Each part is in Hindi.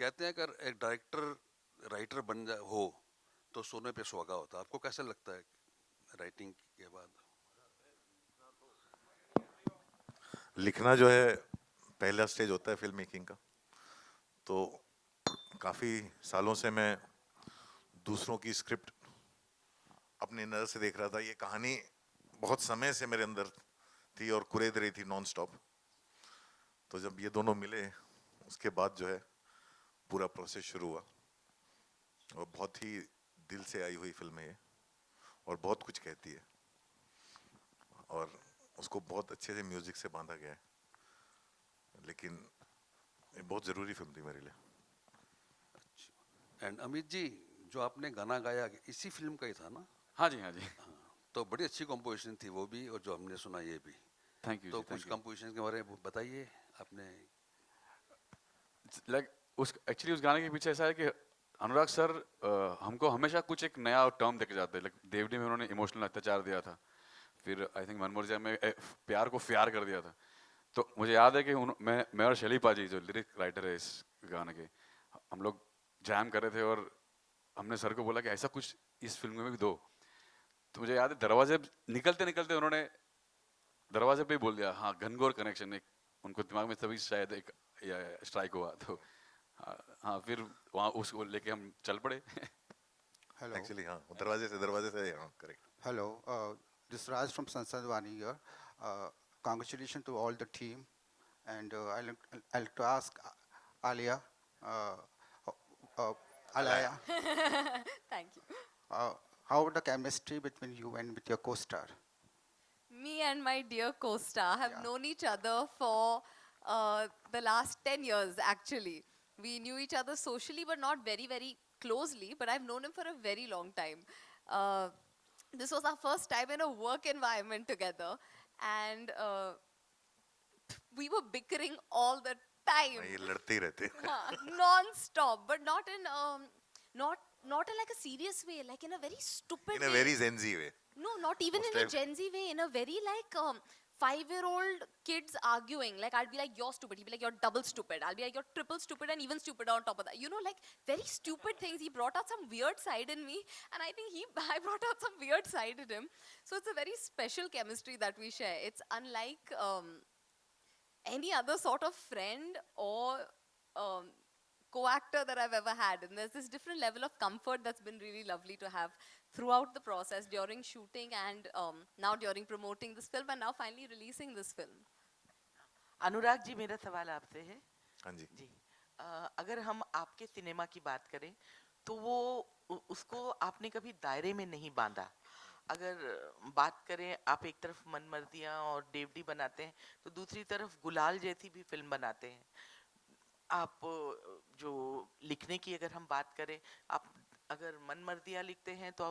कहते हैं अगर एक डायरेक्टर राइटर बन जा हो तो सोने पे सुहागा होता है। आपको कैसा लगता है राइटिंग के बाद? लिखना जो है पहला स्टेज होता है फिल्म मेकिंग का। तो काफ़ी सालों से मैं दूसरों की स्क्रिप्ट अपनी नज़र से देख रहा था। ये कहानी बहुत समय से मेरे अंदर थी और कुरेद रही थी नॉन स्टॉप। तो जब ये दोनों मिले उसके बाद जो है पूरा प्रोसेस शुरू हुआ। और बहुत ही दिल से आई हुई फिल्म है ये, और बहुत कुछ कहती है, और उसको बहुत अच्छे से म्यूजिक से बांधा गया है। लेकिन ये बहुत ज़रूरी फिल्म थी मेरे लिए। एंड अमित जी, जो आपने गाना गाया इसी फिल्म का ही था ना? हाँ जी, हाँ जी। तो बड़ी अच्छी कंपोजिशन थी वो भी, और जो हमने सुना ये भी। थैंक यू तो जी, कुछ थैंक यू। कंपोजिशन के बारे में बताइए आपने। लाइक उस एक्चुअली उस गाने के पीछे ऐसा है कि अनुराग सर हमको हमेशा कुछ एक नया टर्म देके जाते हैं। लाइक देवडी में उन्होंने इमोशनल अत्याचार दिया था, फिर आई थिंक मनमुर्जा में प्यार को प्यार कर दिया था। तो मुझे याद है कि मैं और शैली पाजी जो लिरिक राइटर है इस गाने के, हम लोग जैम कर रहे थे और हमने सर को बोला कि ऐसा कुछ इस फिल्म में भी दो। तो मुझे याद है दरवाजे निकलते निकलते उन्होंने दरवाजे पे ही बोल दिया, हाँ घनघोर कनेक्शन। एक उनको दिमाग में तभी शायद एक स्ट्राइक हुआ। तो हाँ हाँ, फिर वहाँ उसको लेके हम चल पड़े। Hello, एक्चुअली हाँ, दरवाजे से हाँ, correct. hello. This is Raj from Sansad Vani here. Congratulations to all the team, and I'll to ask Alia, uh, uh, Alaya. Alaya, Thank you. uh, how about the chemistry between you and with your co-star? Me and my dear co-star have Yeah. known each other for the last 10 years, actually. We knew each other socially, but not very, very closely. But I've known him for a very long time. Uh, this was our first time in a work environment together. And we were bickering all the time. ये लड़ते ही रहते। Non-stop, but not in not in like a serious way, like in a very stupid in a way. Very Gen Z way. No, not even उस in a type. Gen Z way, in a very like 5-year-old kids arguing. Like I'd be like, you're stupid. He'd be like, you're double stupid. I'll be like, you're triple stupid and even stupider on top of that. You know, like very stupid things. He brought out some weird side in me, and I think I brought out some weird side in him. So it's a very special chemistry that we share. It's unlike any other sort of friend or um, co-actor that I've ever had. And there's this different level of comfort that's been really lovely to have throughout the process, during shooting and now during promoting this film and now finally releasing this film. Anurag ji, मेरा सवाल आपसे है। हाँ जी। जी। अगर हम आपके सिनेमा की बात करें तो वो उसको आपने कभी दायरे में नहीं बांधा। अगर बात करें, आप एक तरफ मनमर्दियाँ और डेवडी बनाते हैं तो दूसरी तरफ गुलाल जैसी भी फिल्म बनाते हैं। आप जो लिखने की अगर हम बात करें, आप अगर मनमर्दियाँ लिखते हैं तो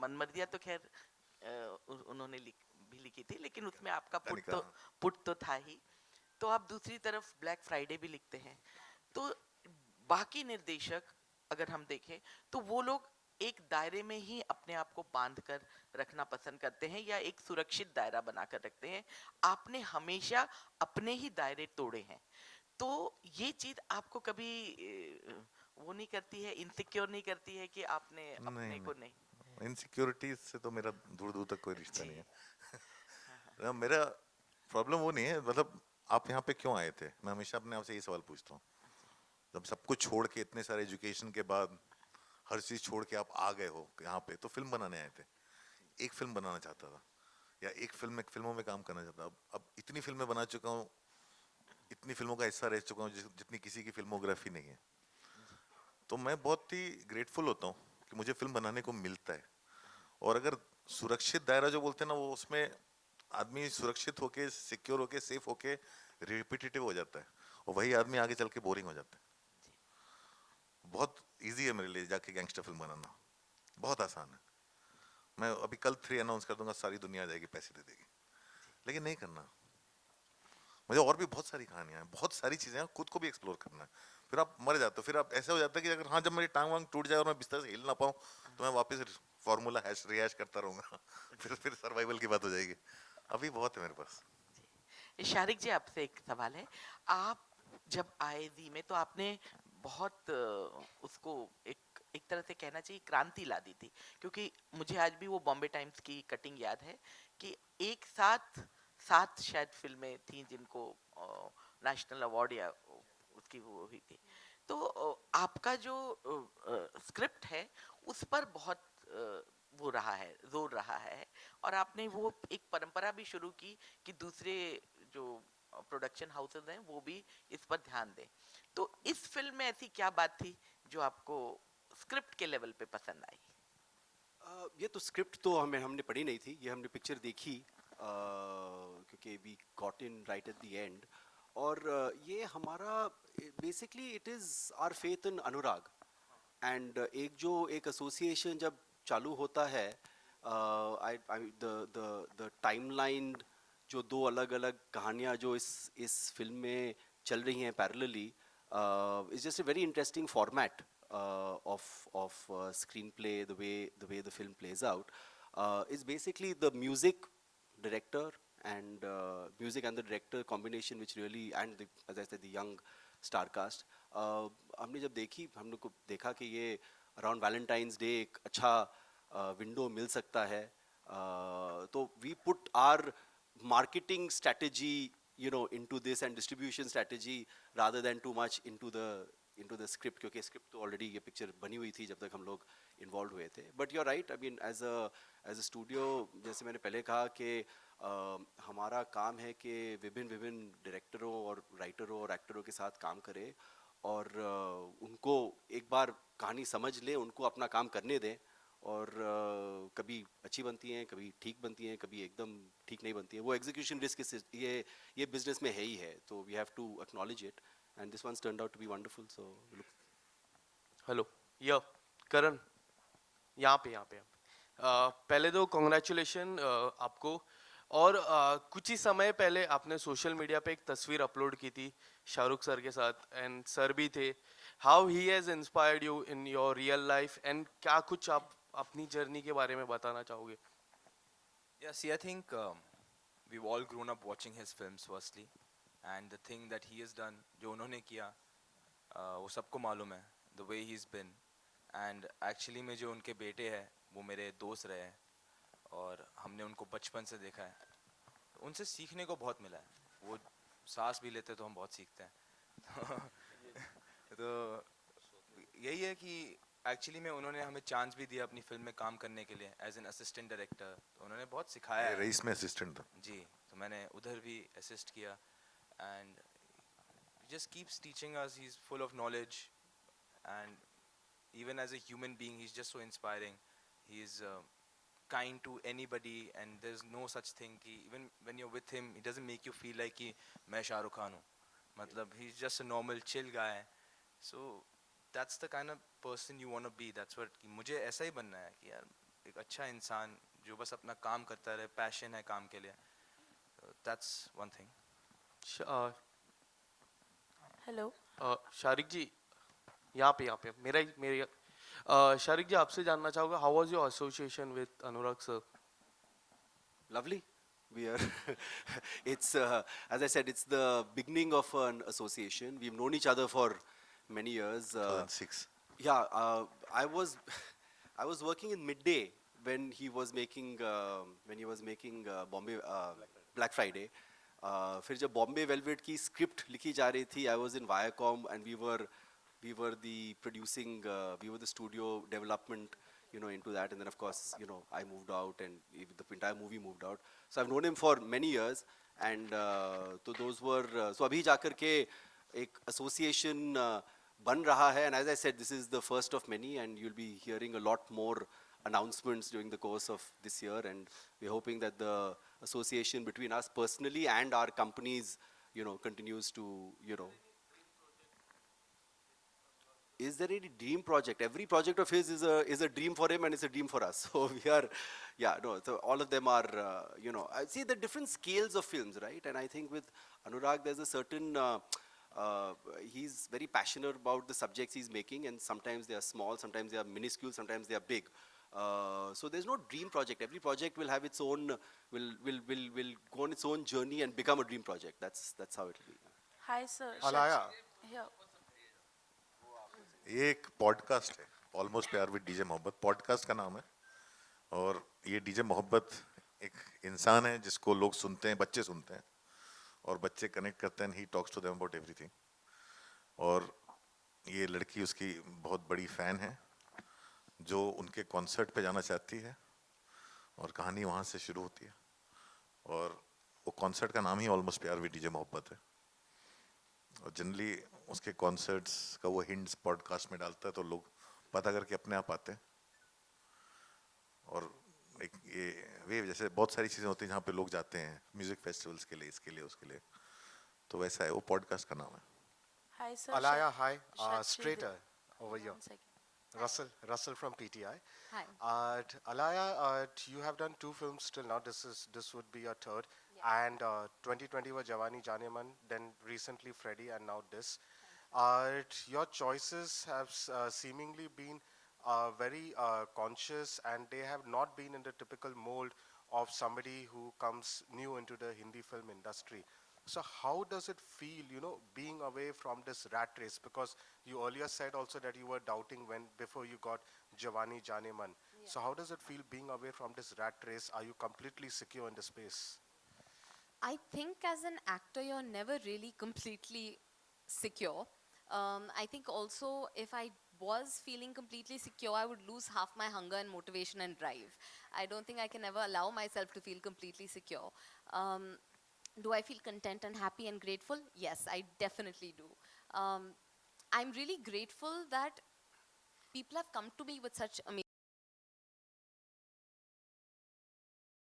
मनमर्दियाँ तो खैर उन्होंने भी लिखी थी, लेकिन उसमें आपका तनिका। पुट तो था ही। तो आप दूसरी तरफ ब्लैक फ्राइडे भी लिखते हैं। तो बाकी निर्देशक अगर हम देखें तो वो लोग एक दायरे में ही अपने आप को बांध कर रखना पसंद करते हैं या एक सुरक्षित दायरा बनाकर रखते हैं। आपने हमेशा अपने ही दायरे तोड़े हैं। तो ये चीज आपको कभी वो नहीं करती है, इनसिक्योर नहीं करती है कि आपने अपने को नहीं? इनसिक्योरिटी से तो मेरा दूर दूर तक कोई रिश्ता जी। नहीं है। मेरा प्रॉब्लम वो नहीं है, मतलब आप यहाँ पे क्यों आए थे, मैं हमेशा अपने आप से ये सवाल पूछता हूँ। जब सब कुछ छोड़ के, इतने सारे एजुकेशन के बाद हर चीज छोड़ के आप आ गए हो यहाँ पे, तो फिल्म बनाने आए थे। एक फिल्म बनाना चाहता था, या एक फिल्मों में काम करना चाहता। अब इतनी फिल्में बना चुका हूँ, इतनी फिल्मों का हिस्सा रह चुका हूँ जितनी किसी की फिल्मोग्राफी नहीं है। तो मैं बहुत ही ग्रेटफुल होता हूँ कि मुझे फिल्म बनाने को मिलता है। और अगर सुरक्षित दायरा जो बोलते हैं ना, वो उसमें आदमी सुरक्षित होके, सिक्योर होके, सेफ होके रिपीटेटिव हो जाता है, और वही आदमी आगे चल के बोरिंग हो जाता है। बहुत इजी है मेरे लिए जाके गैंगस्टर फिल्म बनाना, बहुत आसान है। मैं अभी कल 3 अनाउंस कर दूंगा, सारी दुनिया आ जाएगी, पैसे दे देगी। लेकिन नहीं करना मुझे। और भी बहुत सारी कहानियां हैं, बहुत सारी चीजें हैं, खुद को भी एक्सप्लोर करना है। फिर आप मर जाते हो, फिर आप ऐसा हो जाता है कि अगर हाँ, जब मेरी टांग वांग टूट जाए और मैं बिस्तर से हिल ना पाऊँ, तो मैं वापस फॉर्मूला रिहैश करता रहूंगा। फिर सर्वाइवल की बात हो जाएगी। अभी बहुत है मेरे पास। शारिक जी, आपसे एक सवाल है। आप जब आए जी में तो आपने बहुत उसको एक तरह से कहना चाहिए क्रांति ला दी थी, क्योंकि मुझे आज भी वो बॉम्बे टाइम्स की कटिंग याद है कि एक साथ सात शायद फिल्में थी जिनको नेशनल अवार्ड या उसकी वो हुई थी। तो आपका जो स्क्रिप्ट है उस पर बहुत वो रहा है, जोर रहा है, और आपने वो एक परंपरा भी शुरू की कि दूसरे जो प्रोडक्शन हाउसेस हैं वो भी इस पर ध्यान दें। तो इस फिल्म में ऐसी क्या बात थी जो आपको स्क्रिप्ट के लेवल पे पसंद आई? ये तो स्क्रिप्ट तो हमने पढ़ी नहीं थी, ये हमने पिक्चर देखी क्योंकि we got in right at the end. और ये हमारा basically it is our faith in Anurag. And एक एसोसिएशन जब चालू होता है, द टाइमलाइन जो दो अलग अलग कहानियाँ जो इस फिल्म में चल रही हैं parallelly, is just a very interesting format of screenplay, the way the film plays out, is basically the music director and music and the director combination, which really, and the, as I said, the young star cast. हमने जब देखी, हम लोग को देखा कि ये अराउंड वैलेंटाइंस डे एक अच्छा विंडो मिल सकता है, तो we put our marketing strategy, into this, and distribution strategy, rather than too much into the script, क्योंकि स्क्रिप्ट तो ऑलरेडी ये पिक्चर बनी हुई थी जब तक हम लोग इन्वॉल्व हुए थे। But you are right, I mean as a studio, जैसे मैंने पहले कहा कि हमारा काम है कि विभिन्न डायरेक्टरों और राइटरों और एक्टरों के साथ काम करें, और उनको एक बार कहानी समझ लें, उनको अपना काम करने दें, और कभी अच्छी बनती हैं, कभी ठीक बनती हैं, कभी एकदम ठीक नहीं बनती हैं। वो एग्जीक्यूशन रिस्क ये बिजनेस में है ही है, तो we have to acknowledge it, and this one's turned out to be wonderful, so look. Hello, या करण, यहाँ पे पहले तो कॉन्ग्रेचुलेशन आपको। और कुछ ही समय पहले आपने सोशल मीडिया पे एक तस्वीर अपलोड की थी शाहरुख सर के साथ, एंड सर भी थे। How he has inspired you in your real life, and क्या कुछ आप अपनी जर्नी के बारे में बताना चाहोगे? Yeah, see, I think we've all grown up watching his films firstly, and the thing that he has done, जो उन्होंने किया, वो सबको मालूम है, the way he's been, and actually में जो उनके बेटे हैं वो मेरे दोस्त रहे हैं, और हमने उनको बचपन से देखा है, तो उनसे सीखने को बहुत मिला है। वो सांस भी लेते तो हम बहुत सीखते हैं। तो यही है कि एक्चुअली में उन्होंने हमें चांस भी दिया अपनी फिल्म में काम करने के लिए एज एन असिस्टेंट डायरेक्टर, तो उन्होंने बहुत सिखाया है। रईस में असिस्टेंट था जी, तो मैंने उधर भी असिस्ट किया, and just keeps teaching us. He's full of knowledge, and even as a human being he's just so inspiring. He's kind to anybody, and there's no such thing ki even when you're with him he doesn't make you feel like कि मैं शाहरुख खान हूँ, मतलब he's just a normal chill guy. So that's the kind of person you want to be. That's what कि मुझे ऐसा ही बनना है कि यार एक अच्छा इंसान जो बस अपना काम करता रहे, पैशन है काम के लिए। That's one thing. Hello. Shariq जी, यहाँ पे मेरे शारिक जी, आपसे जानना चाहूँगा, how was your association with Anurag sir? Lovely. We are it's as I said, it's the beginning of an association. We've known each other for many years. 2006 Yeah, I was I was working in Midday when he was making Bombay Black Friday. फिर जब बॉम्बे वेलवेट की स्क्रिप्ट लिखी जा रही थी, I was in Viacom, and we were the producing, we were the studio development, into that, and then of course, I moved out, and the entire movie moved out. So I've known him for many years, and so those were so अभी जाकर के एक association बन रहा है, and as I said, this is the first of many, and you'll be hearing a lot more announcements during the course of this year, and we're hoping that the association between us personally and our companies, continues to, Is there any dream project? Every project of his is a dream for him, and it's a dream for us. So we are, so all of them are, I see the different scales of films, right? And I think with Anurag, there's a certain, he's very passionate about the subjects he's making, and sometimes they are small, sometimes they are minuscule, sometimes they are big. So there's no dream project. Every project will have its own, will go on its own journey and become a dream project. That's how it will be. Hi, sir. Alaya. Here. ये एक पॉडकास्ट है, ऑलमोस्ट प्यार विद डीजे मोहब्बत पॉडकास्ट का नाम है। और ये डीजे मोहब्बत एक इंसान है जिसको लोग सुनते हैं, बच्चे सुनते हैं और बच्चे कनेक्ट करते हैं। He talks to them about everything. और ये लड़की उसकी बहुत बड़ी फ़ैन है जो उनके कॉन्सर्ट पे जाना चाहती है और कहानी वहाँ से शुरू होती है। और वो कॉन्सर्ट का नाम ही ऑलमोस्ट प्यार विद डीजे मोहब्बत है। और जनरली उसके कॉन्सर्ट्स का वो हिंट्स पॉडकास्ट में डालता है तो लोग पता करके अपने आप आते हैं। और एक ये वे जैसे बहुत सारी चीज़ें होती हैं जहाँ पे लोग जाते हैं म्यूज़िक फेस्टिवल्स के लिए, इसके लिए, उसके लिए। तो वैसा है, वो पॉडकास्ट का नाम है। Hi, sir. Alaya, hi. Shakshi Straighter Dil- over here. One second. Russell from PTI. Hi. Alaya, you have done 2 films till now. This would be your third. And 2020 was Jawani Jane Man, then recently Freddy, and now this. Your choices have seemingly been very conscious, and they have not been in the typical mold of somebody who comes new into the Hindi film industry. So how does it feel, being away from this rat race? Because you earlier said also that you were doubting before you got Jawani Jane Man. So how does it feel being away from this rat race? Are you completely secure in the space? I think as an actor, you're never really completely secure. I think also if I was feeling completely secure, I would lose half my hunger and motivation and drive. I don't think I can ever allow myself to feel completely secure. Do I feel content and happy and grateful? Yes, I definitely do. I'm really grateful that people have come to me with such amazing